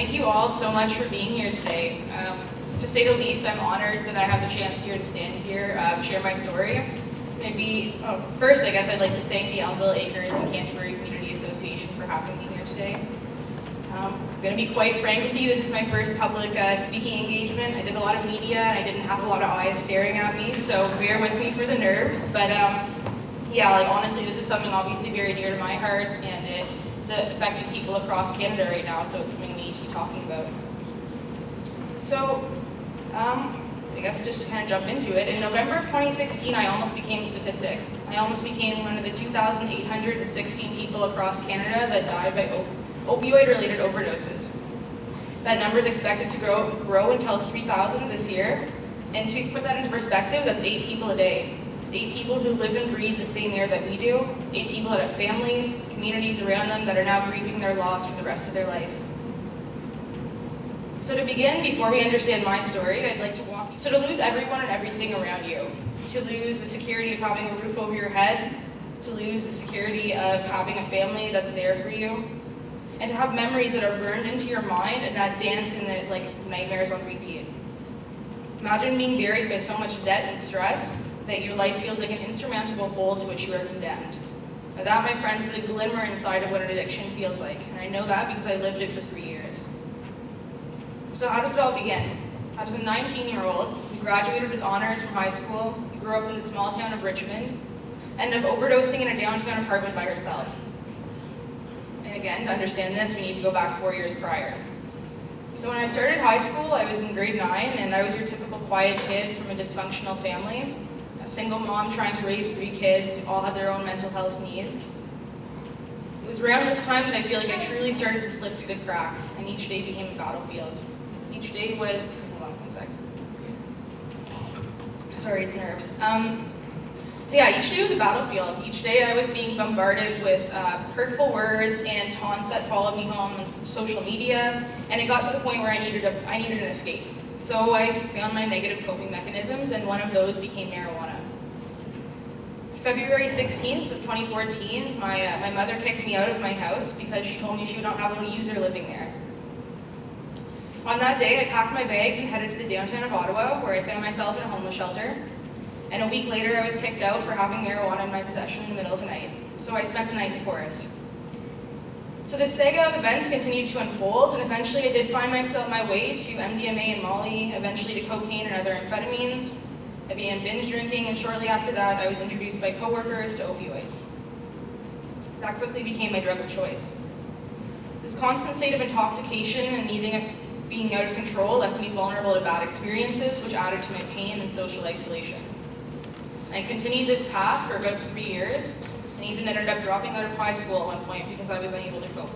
thank you all so much for being here today. To say the least, I'm honored that I have the chance here to stand here, share my story. First, I guess I'd like to thank the Emvale and Canterbury Community Association for having me here today. I'm going to be quite frank with you, this is my first public speaking engagement. I did a lot of media and I didn't have a lot of eyes staring at me, so bear with me for the nerves. But yeah, honestly, this is something obviously very dear to my heart, and it's affecting people across Canada right now, so it's something we need to be talking about. So, I guess just to kind of jump into it, in November of 2016, I almost became a statistic. I almost became one of the 2,816 people across Canada that died by opioid-related overdoses. That number is expected to grow until 3,000 this year, and to put that into perspective, that's 8 people a day. 8 people who live and breathe the same air that we do, 8 people that have families, communities around them that are now grieving their loss for the rest of their life. So to begin, before we understand my story, I'd like to walk you. So to lose everyone and everything around you, to lose the security of having a roof over your head, to lose the security of having a family that's there for you, and to have memories that are burned into your mind and that dance in the, like nightmares on repeat. Imagine being buried by so much debt and stress that your life feels like an insurmountable hole to which you are condemned. Now that, my friends, is a glimmer inside of what an addiction feels like, and I know that because I lived it for 3 years. So how does it all begin? How does a 19-year-old who graduated with honors from high school, who grew up in the small town of Richmond, end up overdosing in a downtown apartment by herself? And again, to understand this, we need to go back 4 years prior. So when I started high school, I was in grade 9, and I was your typical quiet kid from a dysfunctional family. A single mom trying to raise 3 kids who all had their own mental health needs. It was around this time that I feel like I truly started to slip through the cracks, and each day became a battlefield. Each day was, hold on one sec. Sorry, it's nerves. So yeah, each day was a battlefield. Each day I was being bombarded with hurtful words and taunts that followed me home on social media, and it got to the point where I needed an escape. So I found my negative coping mechanisms, and one of those became marijuana. February 16th of 2014, my mother kicked me out of my house because she told me she would not have a user living there. On that day, I packed my bags and headed to the downtown of Ottawa, where I found myself in a homeless shelter. And a week later, I was kicked out for having marijuana in my possession in the middle of the night. So I spent the night in Forest. So this saga of events continued to unfold, and eventually I did find my way to MDMA and Molly, eventually to cocaine and other amphetamines. I began binge drinking, and shortly after that, I was introduced by coworkers to opioids. That quickly became my drug of choice. This constant state of intoxication and being out of control left me vulnerable to bad experiences, which added to my pain and social isolation. I continued this path for about 3 years, and even ended up dropping out of high school at one point because I was unable to cope.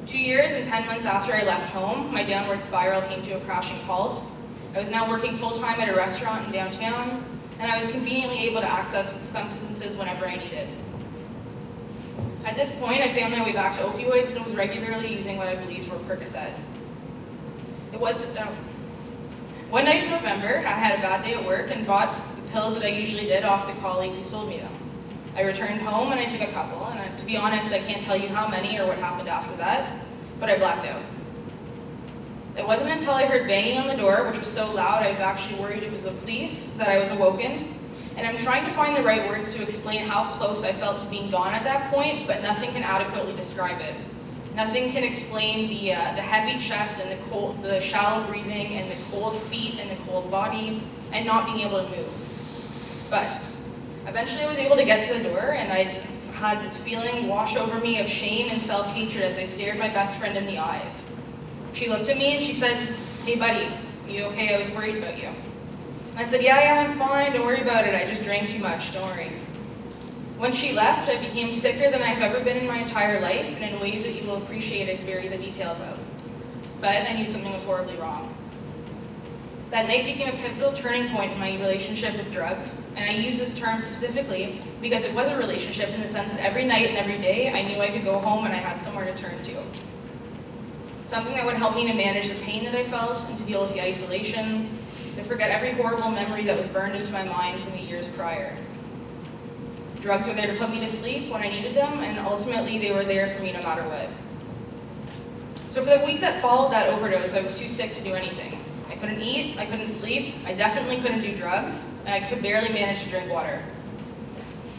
2 years and 10 months after I left home, my downward spiral came to a crashing halt. I was now working full-time at a restaurant in downtown, and I was conveniently able to access substances whenever I needed. At this point, I found my way back to opioids and was regularly using what I believed were Percocet. It was, one night in November, I had a bad day at work and bought the pills that I usually did off the colleague who sold me them. I returned home and I took a couple, and to be honest, I can't tell you how many or what happened after that, but I blacked out. It wasn't until I heard banging on the door, which was so loud I was actually worried it was the police, that I was awoken, and I'm trying to find the right words to explain how close I felt to being gone at that point, but nothing can adequately describe it. Nothing can explain the heavy chest and the shallow breathing and the cold feet and the cold body and not being able to move. But eventually I was able to get to the door, and I had this feeling wash over me of shame and self-hatred as I stared my best friend in the eyes. She looked at me and she said, "Hey buddy, you okay? I was worried about you." And I said, yeah, I'm fine, don't worry about it, I just drank too much, don't worry. When she left, I became sicker than I've ever been in my entire life, and in ways that you will appreciate I spare you the details of. But I knew something was horribly wrong. That night became a pivotal turning point in my relationship with drugs, and I use this term specifically because it was a relationship in the sense that every night and every day I knew I could go home and I had somewhere to turn to. Something that would help me to manage the pain that I felt and to deal with the isolation, to forget every horrible memory that was burned into my mind from the years prior. Drugs were there to put me to sleep when I needed them, and ultimately they were there for me no matter what. So for the week that followed that overdose, I was too sick to do anything. I couldn't eat, I couldn't sleep, I definitely couldn't do drugs, and I could barely manage to drink water.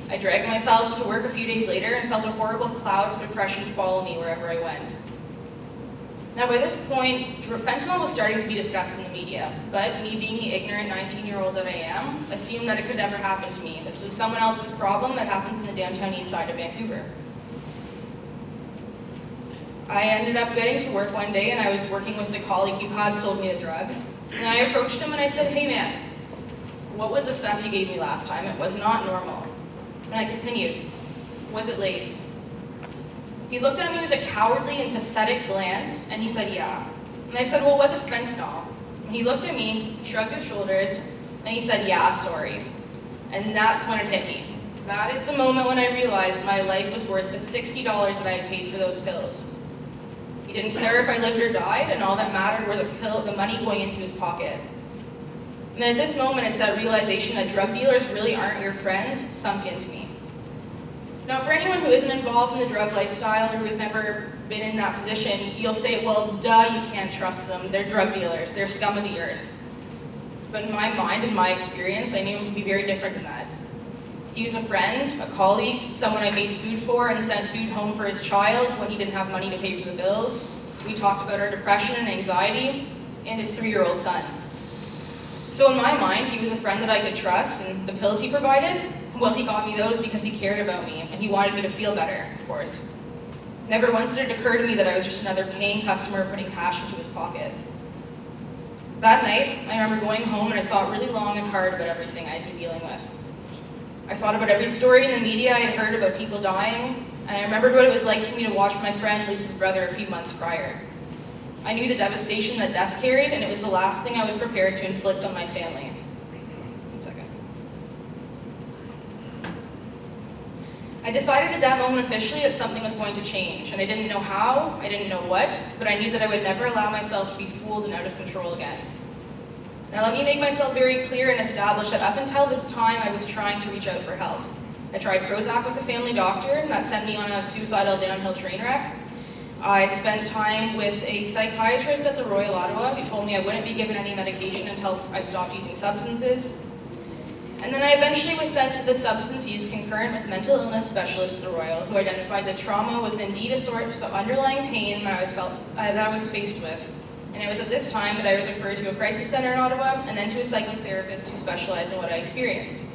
I dragged myself to work a few days later and felt a horrible cloud of depression follow me wherever I went. Now by this point, fentanyl was starting to be discussed in the media, but me being the ignorant 19-year-old that I am, assumed that it could never happen to me. This was someone else's problem that happens in the downtown east side of Vancouver. I ended up getting to work one day and I was working with the colleague who had sold me the drugs. And I approached him and I said, "Hey man, what was the stuff you gave me last time? It was not normal." And I continued, "Was it laced?" He looked at me with a cowardly and pathetic glance and he said, "Yeah." And I said, "Well, was it fentanyl?" And he looked at me, shrugged his shoulders, and he said, "Yeah, sorry." And that's when it hit me. That is the moment when I realized my life was worth the $60 that I had paid for those pills. He didn't care if I lived or died, and all that mattered were the money going into his pocket. And at this moment, it's that realization that drug dealers really aren't your friends sunk into me. Now, for anyone who isn't involved in the drug lifestyle or who has never been in that position, you'll say, "Well, duh, you can't trust them. They're drug dealers. They're scum of the earth." But in my mind and my experience, I knew him to be very different than that. He was a friend, a colleague, someone I made food for and sent food home for his child when he didn't have money to pay for the bills. We talked about our depression and anxiety and his 3-year-old son. So in my mind, he was a friend that I could trust, and the pills he provided, well, he got me those because he cared about me and he wanted me to feel better, of course. Never once did it occur to me that I was just another paying customer putting cash into his pocket. That night, I remember going home and I thought really long and hard about everything I'd been dealing with. I thought about every story in the media I had heard about people dying, and I remembered what it was like for me to watch my friend lose his brother a few months prior. I knew the devastation that death carried, and it was the last thing I was prepared to inflict on my family. 1 second. I decided at that moment officially that something was going to change, and I didn't know how, I didn't know what, but I knew that I would never allow myself to be fooled and out of control again. Now let me make myself very clear and establish that up until this time I was trying to reach out for help. I tried Prozac with a family doctor, and that sent me on a suicidal downhill train wreck. I spent time with a psychiatrist at the Royal Ottawa who told me I wouldn't be given any medication until I stopped using substances. And then I eventually was sent to the substance use concurrent with mental illness specialist at the Royal, who identified that trauma was indeed a source of underlying pain that I was faced with. And it was at this time that I was referred to a crisis center in Ottawa and then to a psychotherapist who specialized in what I experienced.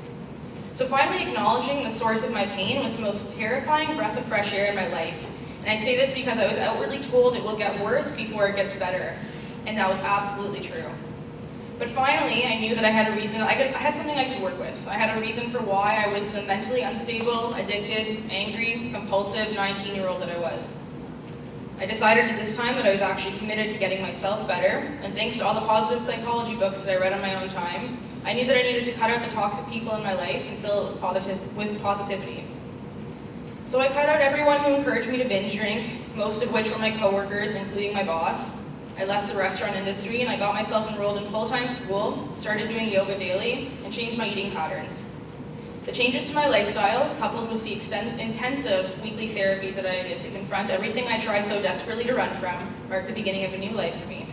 So finally acknowledging the source of my pain was the most terrifying breath of fresh air in my life. And I say this because I was outwardly told it will get worse before it gets better. And that was absolutely true. But finally, I knew that I had a reason, I had something I could work with. I had a reason for why I was the mentally unstable, addicted, angry, compulsive 19-year-old that I was. I decided at this time that I was actually committed to getting myself better, and thanks to all the positive psychology books that I read on my own time, I knew that I needed to cut out the toxic people in my life and fill it with positivity. So I cut out everyone who encouraged me to binge drink, most of which were my coworkers, including my boss. I left the restaurant industry and I got myself enrolled in full-time school, started doing yoga daily, and changed my eating patterns. The changes to my lifestyle, coupled with the intensive weekly therapy that I did to confront everything I tried so desperately to run from, marked the beginning of a new life for me.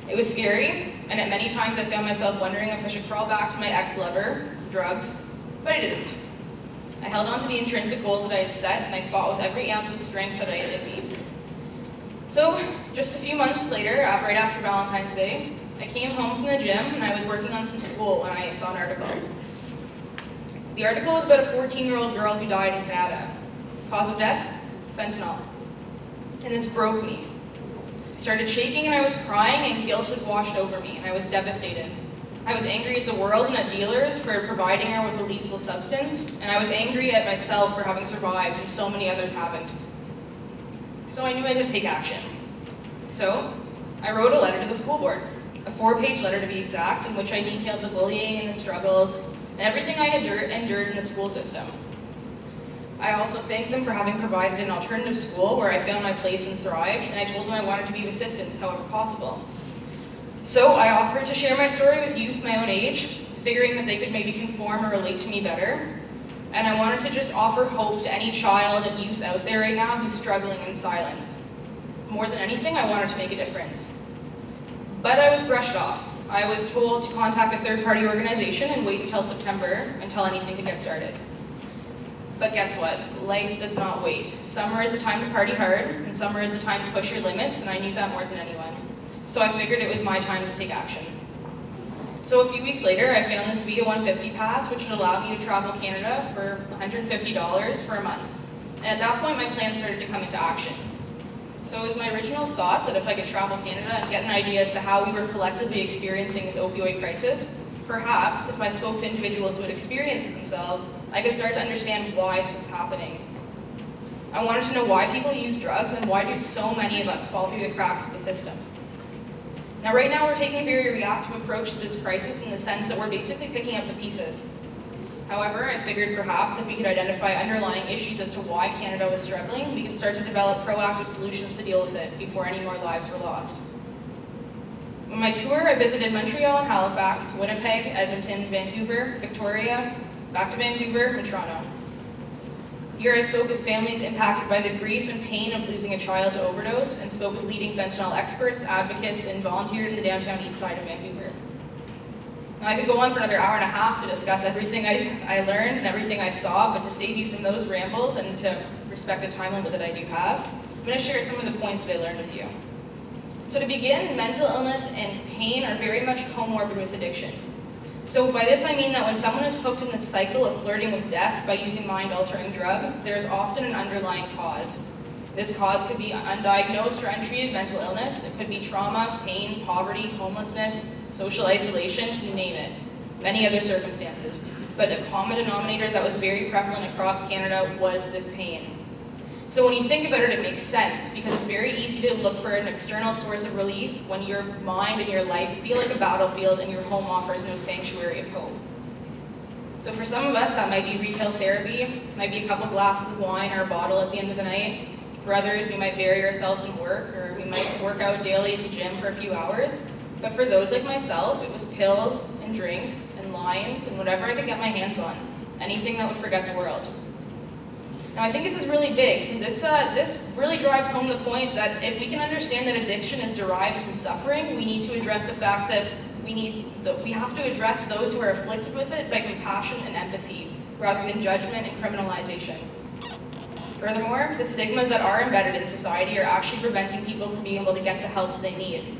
It was scary, and at many times I found myself wondering if I should crawl back to my ex-lover, drugs, but I didn't. I held on to the intrinsic goals that I had set, and I fought with every ounce of strength that I had in me. So, just a few months later, right after Valentine's Day, I came home from the gym and I was working on some school when I saw an article. The article was about a 14-year-old girl who died in Canada. Cause of death? Fentanyl. And this broke me. I started shaking and I was crying, and guilt had washed over me, and I was devastated. I was angry at the world and at dealers for providing her with a lethal substance, and I was angry at myself for having survived and so many others haven't. So I knew I had to take action. So I wrote a letter to the school board, a 4-page letter to be exact, in which I detailed the bullying and the struggles and everything I had endured in the school system. I also thanked them for having provided an alternative school where I found my place and thrived, and I told them I wanted to be of assistance however possible. So I offered to share my story with youth my own age, figuring that they could maybe conform or relate to me better. And I wanted to just offer hope to any child and youth out there right now who's struggling in silence. More than anything, I wanted to make a difference. But I was brushed off. I was told to contact a third-party organization and wait until September until anything could get started. But guess what? Life does not wait. Summer is a time to party hard, and summer is a time to push your limits, and I knew that more than anyone. So I figured it was my time to take action. So a few weeks later, I found this Via 150 pass, which would allow me to travel Canada for $150 for a month. And at that point, my plan started to come into action. So it was my original thought that if I could travel Canada and get an idea as to how we were collectively experiencing this opioid crisis, perhaps if I spoke to individuals who had experienced it themselves, I could start to understand why this is happening. I wanted to know why people use drugs and why do so many of us fall through the cracks of the system. Now right now we're taking a very reactive approach to this crisis in the sense that we're basically picking up the pieces. However, I figured perhaps if we could identify underlying issues as to why Canada was struggling, we could start to develop proactive solutions to deal with it before any more lives were lost. On my tour, I visited Montreal and Halifax, Winnipeg, Edmonton, Vancouver, Victoria, back to Vancouver, and Toronto. Here I spoke with families impacted by the grief and pain of losing a child to overdose, and spoke with leading fentanyl experts, advocates, and volunteered in the downtown east side of Vancouver. Now, I could go on for another hour and a half to discuss everything I learned and everything I saw, but to save you from those rambles and to respect the time limit that I do have, I'm going to share some of the points that I learned with you. So to begin, mental illness and pain are very much comorbid with addiction. So by this I mean that when someone is hooked in the cycle of flirting with death by using mind-altering drugs, there's often an underlying cause. This cause could be undiagnosed or untreated mental illness. It could be trauma, pain, poverty, homelessness, social isolation, you name it. Many other circumstances. But a common denominator that was very prevalent across Canada was this pain. So when you think about it, it makes sense, because it's very easy to look for an external source of relief when your mind and your life feel like a battlefield and your home offers no sanctuary of hope. So for some of us, that might be retail therapy, might be a couple glasses of wine or a bottle at the end of the night. For others, we might bury ourselves in work, or we might work out daily at the gym for a few hours. But for those like myself, it was pills and drinks and lines and whatever I could get my hands on. Anything that would forget the world. Now I think this is really big, because this really drives home the point that if we can understand that addiction is derived from suffering, we need to address the fact that we have to address those who are afflicted with it by compassion and empathy, rather than judgment and criminalization. Furthermore, the stigmas that are embedded in society are actually preventing people from being able to get the help they need.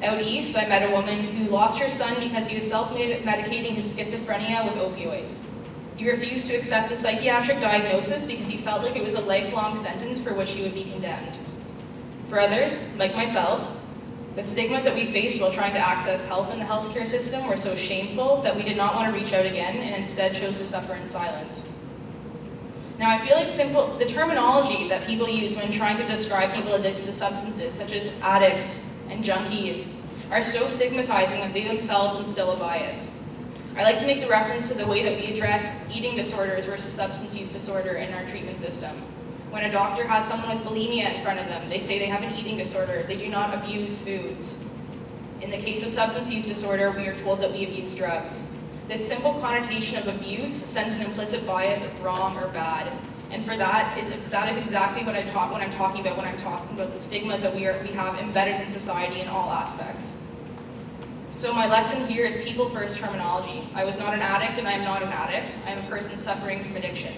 Out east, I met a woman who lost her son because he was self-medicating his schizophrenia with opioids. He refused to accept the psychiatric diagnosis because he felt like it was a lifelong sentence for which he would be condemned. For others, like myself, the stigmas that we faced while trying to access help in the healthcare system were so shameful that we did not want to reach out again and instead chose to suffer in silence. Now I feel like the terminology that people use when trying to describe people addicted to substances, such as addicts and junkies, are so stigmatizing that they themselves instill a bias. I like to make the reference to the way that we address eating disorders versus substance use disorder in our treatment system. When a doctor has someone with bulimia in front of them, they say they have an eating disorder, they do not abuse foods. In the case of substance use disorder, we are told that we abuse drugs. This simple connotation of abuse sends an implicit bias of wrong or bad. And for that is exactly what I'm talking about the stigmas that we have embedded in society in all aspects. So my lesson here is people first terminology. I was not an addict and I am not an addict. I am a person suffering from addiction.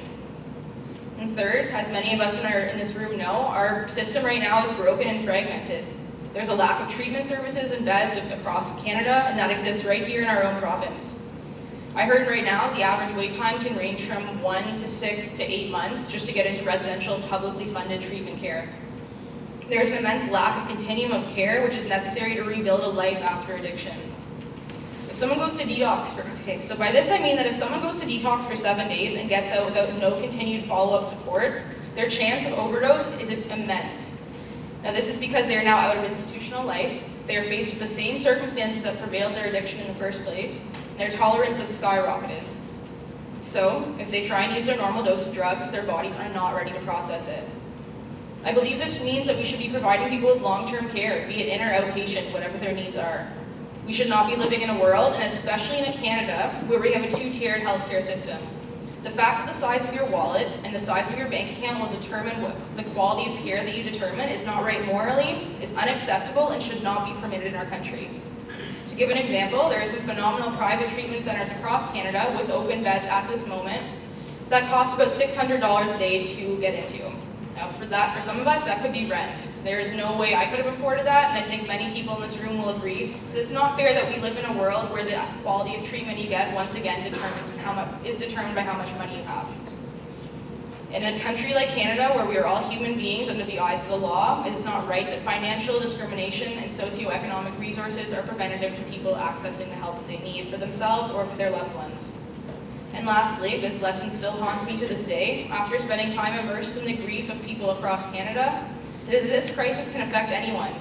And third, as many of us in this room know, our system right now is broken and fragmented. There's a lack of treatment services and beds across Canada, and that exists right here in our own province. I heard right now the average wait time can range from 1 to 6 to 8 months just to get into residential publicly funded treatment care. There's an immense lack of continuum of care which is necessary to rebuild a life after addiction. If someone goes to detox so by this I mean that if someone goes to detox for 7 days and gets out without no continued follow-up support, their chance of overdose is immense. Now this is because they are now out of institutional life, they are faced with the same circumstances that prevailed their addiction in the first place, and their tolerance has skyrocketed. So, if they try and use their normal dose of drugs, their bodies are not ready to process it. I believe this means that we should be providing people with long-term care, be it in or outpatient, whatever their needs are. We should not be living in a world, and especially in Canada, where we have a two-tiered healthcare system. The fact that the size of your wallet and the size of your bank account will determine what the quality of care that you determine is not right morally, is unacceptable, and should not be permitted in our country. To give an example, there are some phenomenal private treatment centres across Canada with open beds at this moment that cost about $600 a day to get into. Now for some of us, that could be rent. There is no way I could have afforded that, and I think many people in this room will agree that it's not fair that we live in a world where the quality of treatment you get, once again, is determined by how much money you have. In a country like Canada, where we are all human beings under the eyes of the law, it is not right that financial discrimination and socioeconomic resources are preventative from people accessing the help that they need for themselves or for their loved ones. And lastly, this lesson still haunts me to this day. After spending time immersed in the grief of people across Canada, it is this crisis can affect anyone.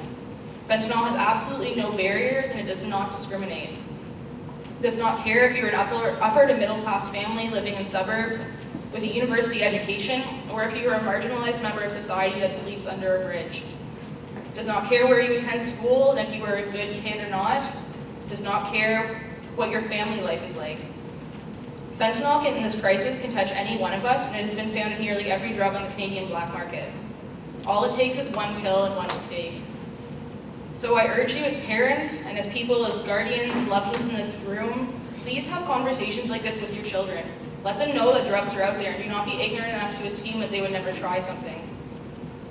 Fentanyl has absolutely no barriers, and it does not discriminate. It does not care if you're an upper to middle class family living in suburbs with a university education, or if you are a marginalized member of society that sleeps under a bridge. It does not care where you attend school and if you are a good kid or not. It does not care what your family life is like. Fentanyl in this crisis can touch any one of us, and it has been found in nearly every drug on the Canadian black market. All it takes is one pill and one mistake. So I urge you as parents and as people, as guardians and loved ones in this room, please have conversations like this with your children. Let them know that drugs are out there, and do not be ignorant enough to assume that they would never try something.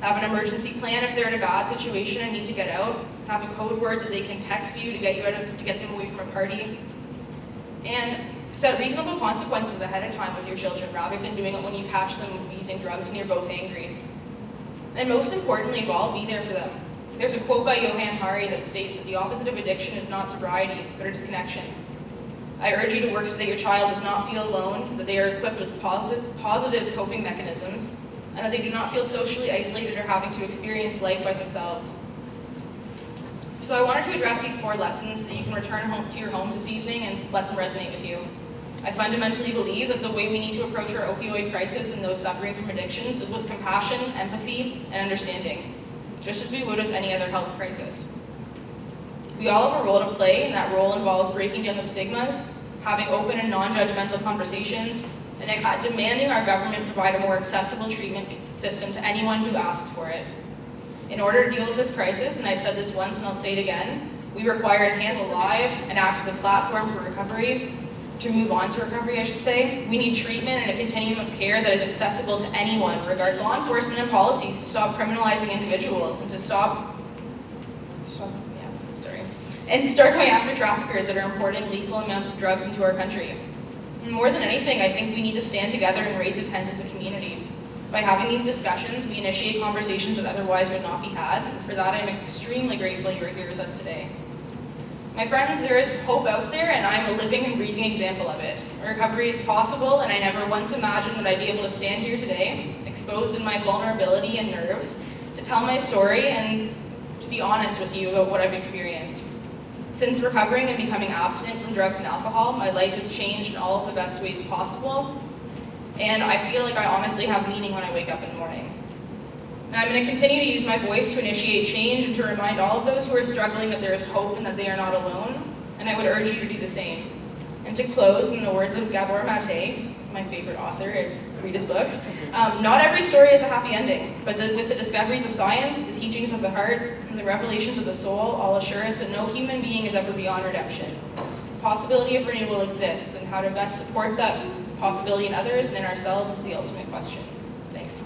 Have an emergency plan if they're in a bad situation and need to get out. Have a code word that they can text you to get them away from a party. And set reasonable consequences ahead of time with your children, rather than doing it when you catch them using drugs and you're both angry. And most importantly of all, be there for them. There's a quote by Johann Hari that states that the opposite of addiction is not sobriety, but it is connection. I urge you to work so that your child does not feel alone, that they are equipped with positive coping mechanisms, and that they do not feel socially isolated or having to experience life by themselves. So I wanted to address these 4 lessons so that you can return home to your homes this evening and let them resonate with you. I fundamentally believe that the way we need to approach our opioid crisis and those suffering from addictions is with compassion, empathy, and understanding, just as we would with any other health crisis. We all have a role to play, and that role involves breaking down the stigmas, having open and non-judgmental conversations, and demanding our government provide a more accessible treatment system to anyone who asks for it. In order to deal with this crisis, and I've said this once and I'll say it again, we require Enhance Alive and act as a platform for recovery, to move on to recovery, I should say. We need treatment and a continuum of care that is accessible to anyone, regardless. Law enforcement and policies to stop criminalizing individuals and to start going after traffickers that are importing lethal amounts of drugs into our country. And more than anything, I think we need to stand together and raise intent as a community. By having these discussions, we initiate conversations that otherwise would not be had. And for that, I'm extremely grateful you are here with us today. My friends, there is hope out there, and I'm a living and breathing example of it. Recovery is possible, and I never once imagined that I'd be able to stand here today, exposed in my vulnerability and nerves, to tell my story and to be honest with you about what I've experienced. Since recovering and becoming abstinent from drugs and alcohol, my life has changed in all of the best ways possible, and I feel like I honestly have meaning when I wake up in the morning. I'm going to continue to use my voice to initiate change and to remind all of those who are struggling that there is hope and that they are not alone, and I would urge you to do the same. And to close, in the words of Gabor Mate, my favorite author, I read his books, not every story has a happy ending, but with the discoveries of science, the teachings of the heart, and the revelations of the soul, all assure us that no human being is ever beyond redemption. The possibility of renewal exists, and how to best support that possibility in others and in ourselves is the ultimate question. Thanks.